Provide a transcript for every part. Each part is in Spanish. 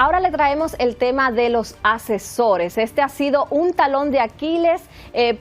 Ahora le traemos el tema de los asesores. Este ha sido un talón de Aquiles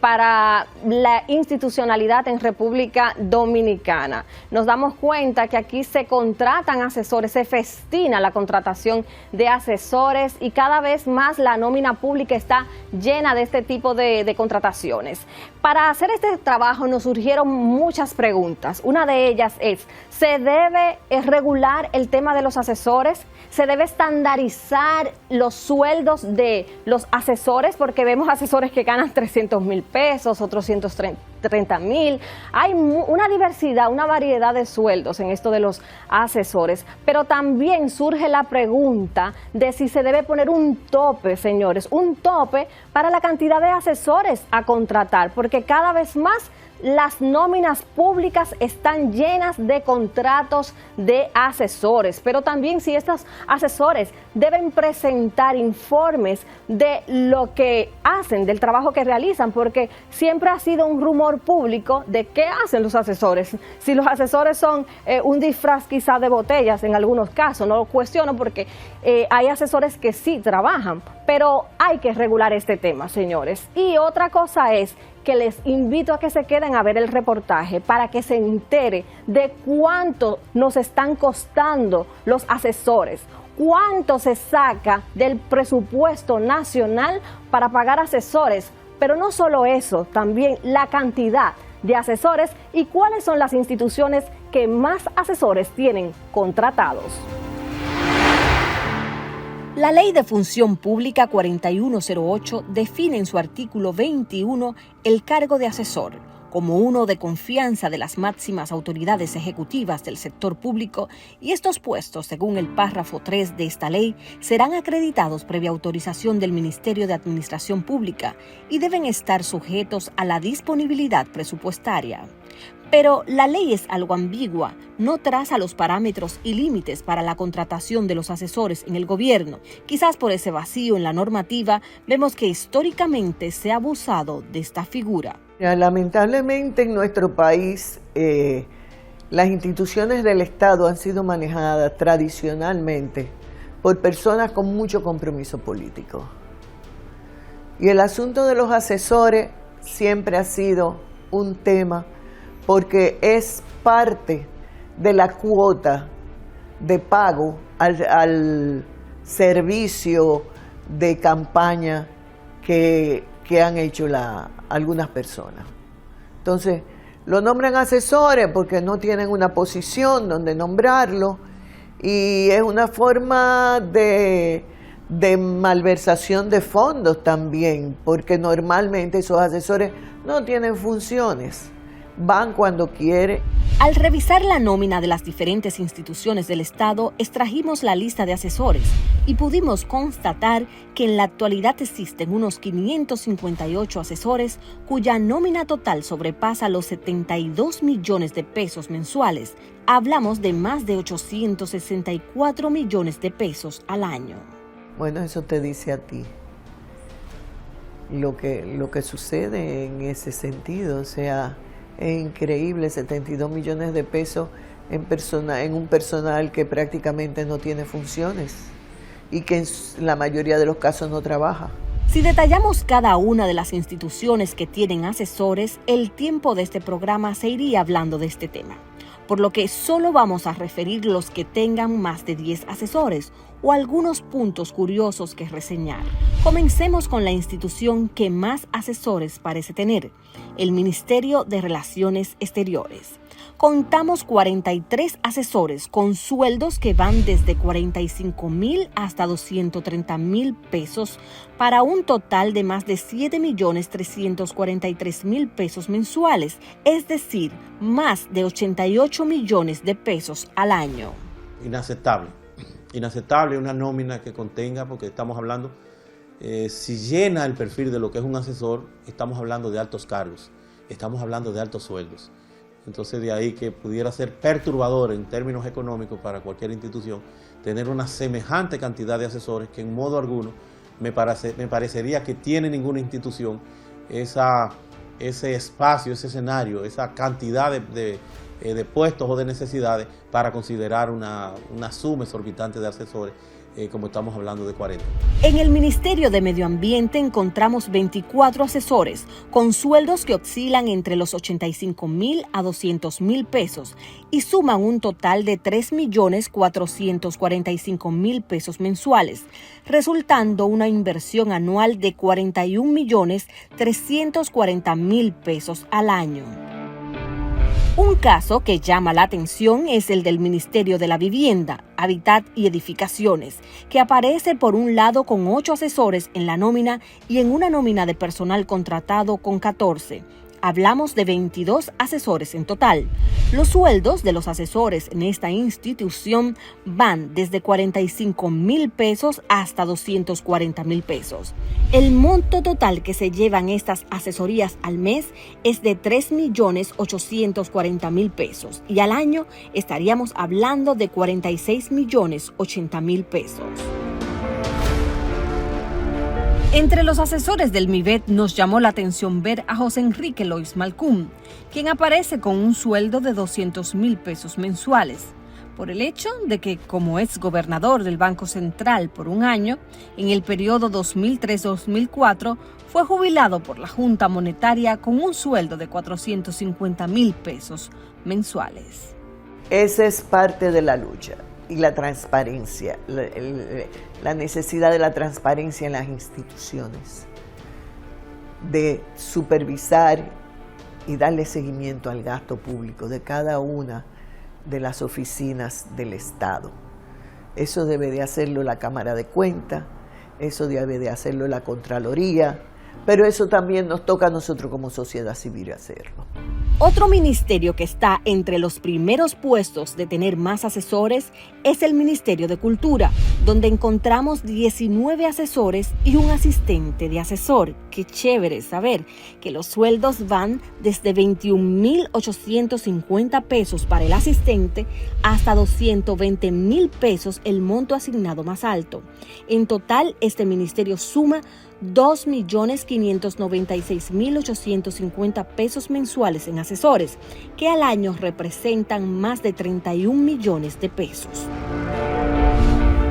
para la institucionalidad en República Dominicana. Nos damos cuenta que aquí se contratan asesores, se festina la contratación de asesores y cada vez más la nómina pública está llena de este tipo de contrataciones. Para hacer este trabajo nos surgieron muchas preguntas. Una de ellas es, ¿se debe regular el tema de los asesores? ¿Se debe estandarizar los sueldos de los asesores? Porque vemos asesores que ganan 300,000 pesos, otros 130,000. Hay una diversidad, una variedad de sueldos en esto de los asesores. Pero también surge la pregunta de si se debe poner un tope, señores, un tope para la cantidad de asesores a contratar, porque cada vez más las nóminas públicas están llenas de contratos de asesores, pero también si estos asesores deben presentar informes de lo que hacen, del trabajo que realizan, porque siempre ha sido un rumor público de qué hacen los asesores. Si los asesores son un disfraz quizá de botellas en algunos casos, no lo cuestiono porque hay asesores que sí trabajan, pero hay que regular este tema, señores. Y otra cosa es que les invito a que se queden a ver el reportaje para que se entere de cuánto nos están costando los asesores, cuánto se saca del presupuesto nacional para pagar asesores, pero no solo eso, también la cantidad de asesores y cuáles son las instituciones que más asesores tienen contratados. La Ley de Función Pública 4108 define en su artículo 21 el cargo de asesor como uno de confianza de las máximas autoridades ejecutivas del sector público, y estos puestos, según el párrafo 3 de esta ley, serán acreditados previa autorización del Ministerio de Administración Pública y deben estar sujetos a la disponibilidad presupuestaria. Pero la ley es algo ambigua, no traza los parámetros y límites para la contratación de los asesores en el gobierno. Quizás por ese vacío en la normativa, vemos que históricamente se ha abusado de esta figura. Lamentablemente en nuestro país las instituciones del Estado han sido manejadas tradicionalmente por personas con mucho compromiso político. Y el asunto de los asesores siempre ha sido un tema porque es parte de la cuota de pago al servicio de campaña que han hecho algunas personas. Entonces, lo nombran asesores porque no tienen una posición donde nombrarlo y es una forma de malversación de fondos también, porque normalmente esos asesores no tienen funciones. Van cuando quiere. Al revisar la nómina de las diferentes instituciones del Estado, extrajimos la lista de asesores y pudimos constatar que en la actualidad existen unos 558 asesores cuya nómina total sobrepasa los 72 millones de pesos mensuales. Hablamos de más de 864 millones de pesos al año. Bueno, eso te dice a ti lo que sucede en ese sentido, o sea, es increíble, 72 millones de pesos en un personal que prácticamente no tiene funciones y que en la mayoría de los casos no trabaja. Si detallamos cada una de las instituciones que tienen asesores, el tiempo de este programa se iría hablando de este tema, por lo que solo vamos a referir los que tengan más de 10 asesores o algunos puntos curiosos que reseñar. Comencemos con la institución que más asesores parece tener, el Ministerio de Relaciones Exteriores. Contamos 43 asesores con sueldos que van desde 45,000 hasta 230,000 pesos para un total de más de 7,343,000 pesos mensuales, es decir, más de 88 millones de pesos al año. Inaceptable una nómina que contenga, porque estamos hablando, si llena el perfil de lo que es un asesor, estamos hablando de altos cargos, estamos hablando de altos sueldos. Entonces de ahí que pudiera ser perturbador en términos económicos para cualquier institución tener una semejante cantidad de asesores que en modo alguno me parecería que tiene ninguna institución ese espacio, ese escenario, esa cantidad de puestos o de necesidades para considerar una suma exorbitante de asesores como estamos hablando de 40. En el Ministerio de Medio Ambiente encontramos 24 asesores con sueldos que oscilan entre los 85,000 a 200,000 pesos y suman un total de 3,445,000 pesos mensuales, resultando una inversión anual de 41,340,000 pesos al año. Un caso que llama la atención es el del Ministerio de la Vivienda, Hábitat y Edificaciones, que aparece por un lado con 8 asesores en la nómina y en una nómina de personal contratado con 14. Hablamos de 22 asesores en total. Los sueldos de los asesores en esta institución van desde 45,000 pesos hasta 240,000 pesos. El monto total que se llevan estas asesorías al mes es de 3,840,000 pesos y al año estaríamos hablando de 46,080,000 pesos. Entre los asesores del MIVET nos llamó la atención ver a José Enrique Lois Malcún, quien aparece con un sueldo de 200,000 pesos mensuales, por el hecho de que, como ex gobernador del Banco Central por un año, en el periodo 2003-2004, fue jubilado por la Junta Monetaria con un sueldo de 450,000 pesos mensuales. Esa es parte de la lucha. Y la transparencia, la necesidad de la transparencia en las instituciones, de supervisar y darle seguimiento al gasto público de cada una de las oficinas del Estado. Eso debe de hacerlo la Cámara de Cuentas, eso debe de hacerlo la Contraloría, pero eso también nos toca a nosotros como sociedad civil hacerlo. Otro ministerio que está entre los primeros puestos de tener más asesores es el Ministerio de Cultura, donde encontramos 19 asesores y un asistente de asesor. Qué chévere saber que los sueldos van desde 21,850 pesos para el asistente hasta 220,000 pesos el monto asignado más alto. En total, este ministerio suma 2,596,850 pesos mensuales en asesores, que al año representan más de 31 millones de pesos.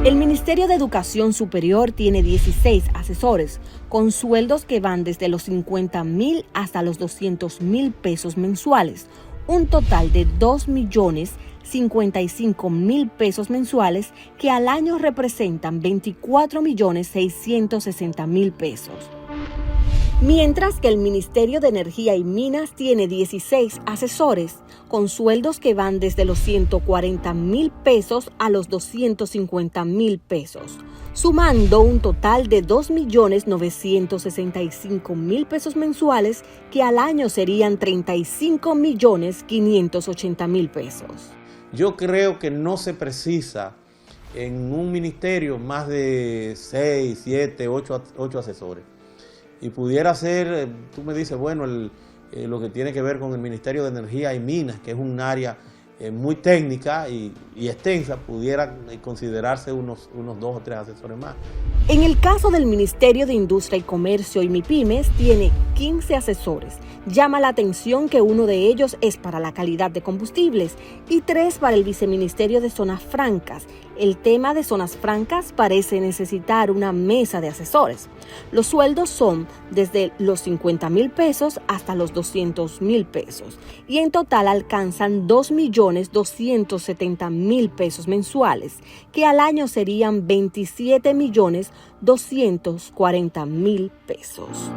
El Ministerio de Educación Superior tiene 16 asesores, con sueldos que van desde los 50,000 hasta los 200,000 pesos mensuales, un total de 2,055,000 pesos mensuales que al año representan 24,660,000 pesos. Mientras que el Ministerio de Energía y Minas tiene 16 asesores, con sueldos que van desde los 140,000 pesos a los 250,000 pesos, sumando un total de 2,965,000 pesos mensuales que al año serían 35,580,000 pesos. Yo creo que no se precisa en un ministerio más de 6, 7, 8 asesores. Y pudiera ser, tú me dices, bueno, lo que tiene que ver con el Ministerio de Energía y Minas, que es un área muy técnica y extensa, pudiera considerarse unos 2 o 3 asesores más. En el caso del Ministerio de Industria y Comercio y MIPYMES tiene 15 asesores. Llama la atención que uno de ellos es para la calidad de combustibles y 3 para el Viceministerio de Zonas Francas. El tema de zonas francas parece necesitar una mesa de asesores. Los sueldos son desde los 50,000 pesos hasta los 200,000 pesos y en total alcanzan 2,270,000 pesos mensuales, que al año serían 27,240,000 pesos.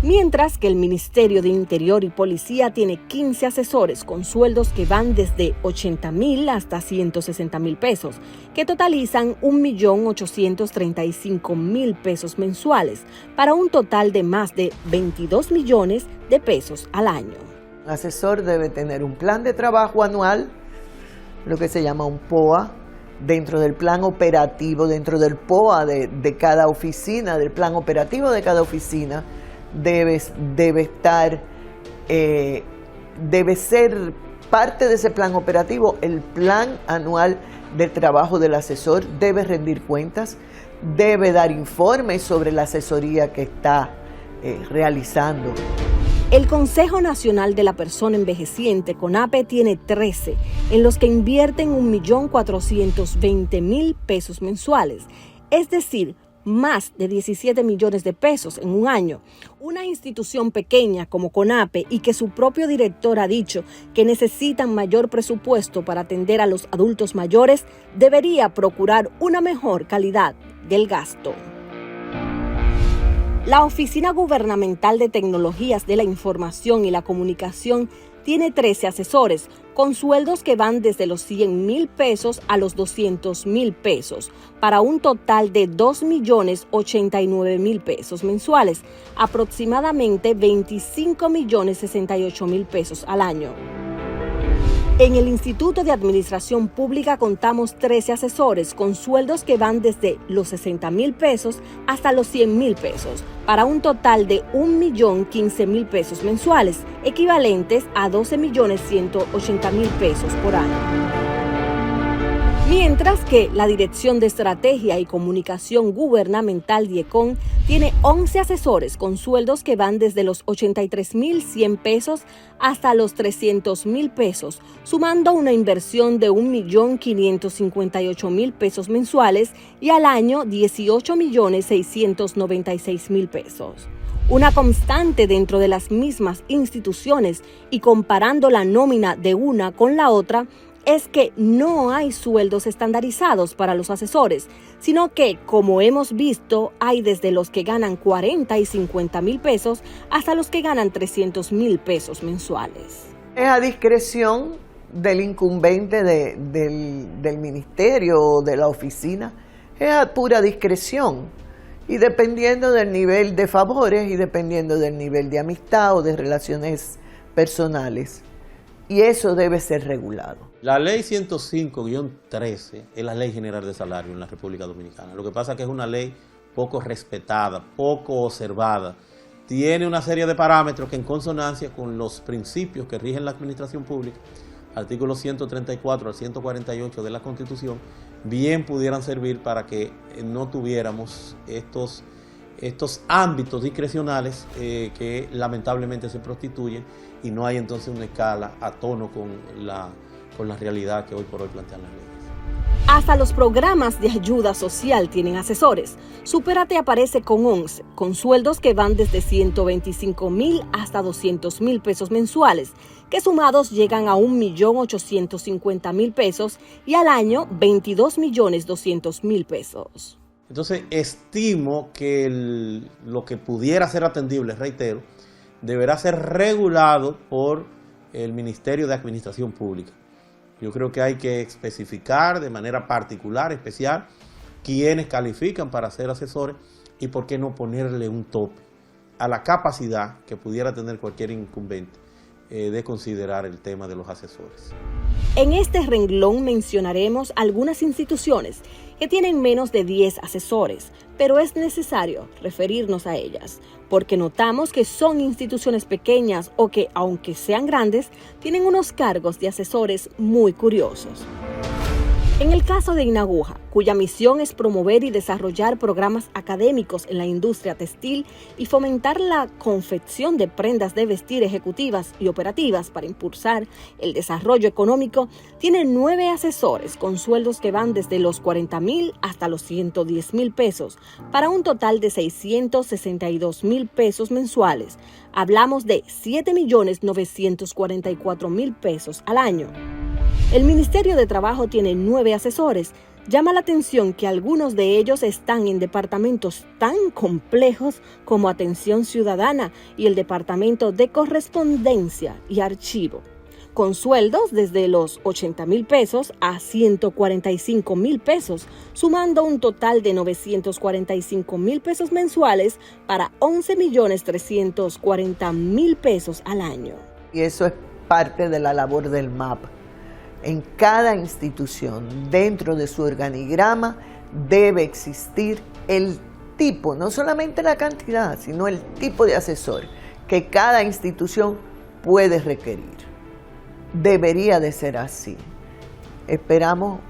Mientras que el Ministerio de Interior y Policía tiene 15 asesores con sueldos que van desde 80,000 hasta 160,000 pesos, que totalizan 1,835,000 pesos mensuales, para un total de más de 22 millones de pesos al año. Un asesor debe tener un plan de trabajo anual, lo que se llama un POA, dentro del plan operativo, dentro del POA de cada oficina, del plan operativo de cada oficina. Debe ser parte de ese plan operativo el plan anual de trabajo del asesor, debe rendir cuentas, debe dar informes sobre la asesoría que está realizando. El Consejo Nacional de la Persona Envejeciente, CONAPE, tiene 13, en los que invierten 1.420.000 pesos mensuales, es decir, más de 17 millones de pesos en un año. Una institución pequeña como CONAPE y que su propio director ha dicho que necesitan mayor presupuesto para atender a los adultos mayores, debería procurar una mejor calidad del gasto. La Oficina Gubernamental de Tecnologías de la Información y la Comunicación tiene 13 asesores, con sueldos que van desde los 100.000 pesos a los 200.000 pesos, para un total de 2.089.000 pesos mensuales, aproximadamente 25.068.000 pesos al año. En el Instituto de Administración Pública contamos 13 asesores con sueldos que van desde los 60.000 pesos hasta los 100.000 pesos, para un total de 1.015.000 pesos mensuales, equivalentes a 12.180.000 pesos por año. Mientras que la Dirección de Estrategia y Comunicación Gubernamental DIECON tiene 11 asesores con sueldos que van desde los 83.100 pesos hasta los 300.000 pesos, sumando una inversión de 1.558.000 pesos mensuales y al año 18.696.000 pesos. Una constante dentro de las mismas instituciones y comparando la nómina de una con la otra, es que no hay sueldos estandarizados para los asesores, sino que, como hemos visto, hay desde los que ganan 40 y 50 mil pesos hasta los que ganan 300.000 pesos mensuales. Es a discreción del incumbente del ministerio o de la oficina, es a pura discreción y dependiendo del nivel de favores y dependiendo del nivel de amistad o de relaciones personales. Y eso debe ser regulado. La ley 105-13 es la ley general de salario en la República Dominicana. Lo que pasa es que es una ley poco respetada, poco observada. Tiene una serie de parámetros que en consonancia con los principios que rigen la administración pública, artículos 134 al 148 de la Constitución, bien pudieran servir para que no tuviéramos estos ámbitos discrecionales que lamentablemente se prostituyen y no hay entonces una escala a tono con la realidad que hoy por hoy plantean las leyes. Hasta los programas de ayuda social tienen asesores. Supérate aparece con 11, con sueldos que van desde 125.000 hasta 200.000 pesos mensuales, que sumados llegan a 1.850.000 pesos y al año 22.200.000 pesos. Entonces, estimo que lo que pudiera ser atendible, reitero, deberá ser regulado por el Ministerio de Administración Pública. Yo creo que hay que especificar de manera particular, especial, quiénes califican para ser asesores y por qué no ponerle un tope a la capacidad que pudiera tener cualquier incumbente de considerar el tema de los asesores. En este renglón mencionaremos algunas instituciones que tienen menos de 10 asesores, pero es necesario referirnos a ellas, porque notamos que son instituciones pequeñas o que, aunque sean grandes, tienen unos cargos de asesores muy curiosos. En el caso de INAGUJA, cuya misión es promover y desarrollar programas académicos en la industria textil y fomentar la confección de prendas de vestir ejecutivas y operativas para impulsar el desarrollo económico, tiene 9 asesores con sueldos que van desde los 40.000 hasta los 110.000 pesos, para un total de 662.000 pesos mensuales. Hablamos de 7.944.000 pesos al año. El Ministerio de Trabajo tiene 9 asesores. Llama la atención que algunos de ellos están en departamentos tan complejos como Atención Ciudadana y el Departamento de Correspondencia y Archivo, con sueldos desde los 80.000 pesos a 145.000 pesos, sumando un total de 945.000 pesos mensuales para 11.340.000 pesos al año. Y eso es parte de la labor del MAP. En cada institución, dentro de su organigrama, debe existir el tipo, no solamente la cantidad, sino el tipo de asesor que cada institución puede requerir. Debería de ser así. Esperamos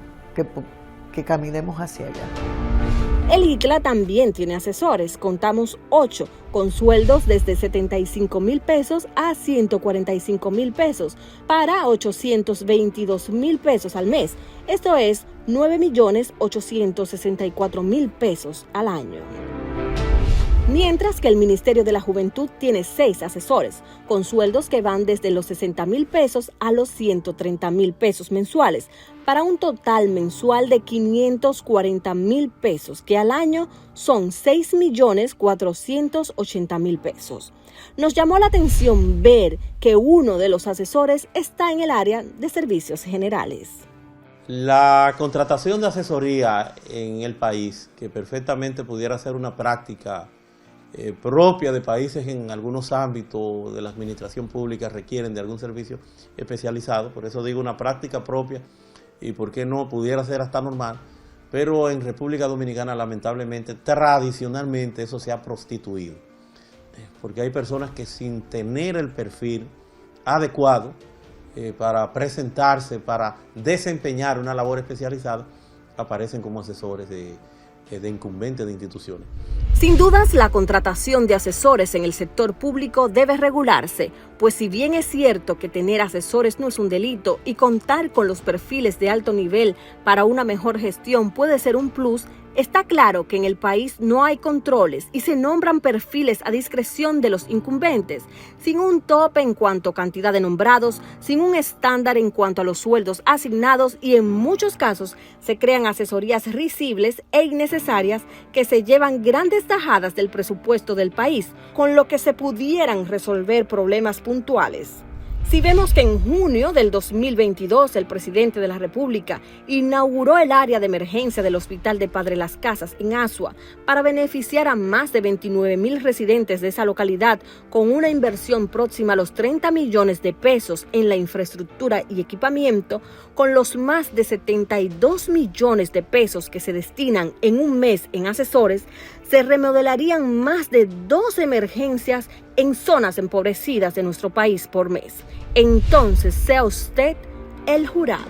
que caminemos hacia allá. El ITLA también tiene asesores, contamos 8, con sueldos desde 75,000 pesos a 145,000 pesos para 822,000 pesos al mes. Esto es 9,864,000 pesos al año. Mientras que el Ministerio de la Juventud tiene 6 asesores, con sueldos que van desde los 60,000 pesos a los 130,000 pesos mensuales, para un total mensual de 540,000 pesos, que al año son 6,480,000 pesos. Nos llamó la atención ver que uno de los asesores está en el área de servicios generales. La contratación de asesoría en el país, que perfectamente pudiera ser una práctica propia de países en algunos ámbitos de la administración pública, requieren de algún servicio especializado, por eso digo una práctica propia y por qué no pudiera ser hasta normal, pero en República Dominicana lamentablemente, tradicionalmente eso se ha prostituido, porque hay personas que sin tener el perfil adecuado para presentarse, para desempeñar una labor especializada, aparecen como asesores de incumbentes de instituciones. Sin dudas, la contratación de asesores en el sector público debe regularse, pues si bien es cierto que tener asesores no es un delito y contar con los perfiles de alto nivel para una mejor gestión puede ser un plus, está claro que en el país no hay controles y se nombran perfiles a discreción de los incumbentes, sin un tope en cuanto a cantidad de nombrados, sin un estándar en cuanto a los sueldos asignados y en muchos casos se crean asesorías risibles e innecesarias que se llevan grandes tajadas del presupuesto del país, con lo que se pudieran resolver problemas puntuales. Si vemos que en junio del 2022 el presidente de la República inauguró el área de emergencia del Hospital de Padre Las Casas en Asua para beneficiar a más de 29,000 residentes de esa localidad con una inversión próxima a los 30 millones de pesos en la infraestructura y equipamiento, con los más de 72 millones de pesos que se destinan en un mes en asesores, se remodelarían más de 12 emergencias en zonas empobrecidas de nuestro país por mes. Entonces, sea usted el jurado.